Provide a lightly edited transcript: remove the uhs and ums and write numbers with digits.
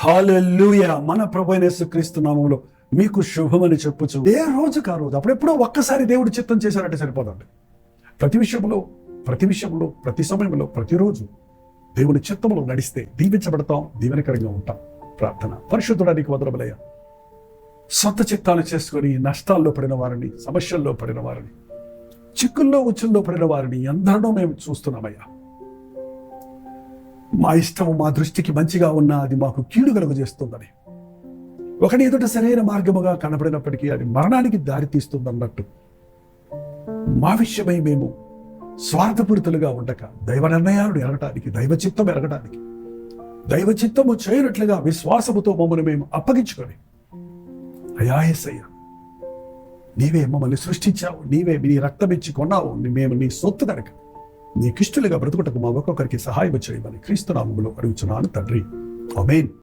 హల్లెలూయా. మన ప్రభువైన యేసుక్రీస్తు నామములో మీకు శుభమని చెప్పుచు ఏ రోజుకు ఆ రోజు అప్పుడెప్పుడో ఒక్కసారి దేవుడు చిత్తం చేశారంటే సరిపోదండి. ప్రతి విషయంలో ప్రతి సమయంలో ప్రతిరోజు దేవుని చిత్తములో నడిస్తే దీవించబడతాం, దీవెనకరంగా ఉంటాం. ప్రార్థన. పరిశుద్ధుడా నీకు వందనములయ్యా. సొంత చిత్తాలు చేసుకొని నష్టాల్లో పడిన వారిని, సమస్యల్లో పడిన వారిని, చిక్కుల్లో ఉచ్చుల్లో పడిన వారిని అందరినో మేము చూస్తున్నామయ్యా. మా ఇష్టము మా దృష్టికి మంచిగా ఉన్నా అది మాకు కీడు కలుగజేస్తుందని, ఒకటి ఎదుట సరైన మార్గముగా కనబడినప్పటికీ అది మరణానికి దారి తీస్తుందన్నట్టు మా విషయమై మేము స్వార్థపూరితులుగా ఉండక దైవ నిర్ణయాలను ఎరగటానికి, దైవ చిత్తం ఎరగటానికి, దైవ చిత్తము చేయనట్లుగా విశ్వాసముతో మమ్మల్ని మేము అప్పగించుకొని, అయ్యా యేసయ్య నీవే మమ్మల్ని సృష్టించావు, నీవే నీ రక్తం ఇచ్చి కొన్నావు, మేము నీ సొత్తు కనుక నీకిష్టులుగా బ్రతుకుటకు మా ఒక్కొక్కరికి సహాయం చేయమని క్రీస్తు నామములో అడుగుచున్నాను తండ్రి. ఆమేన్.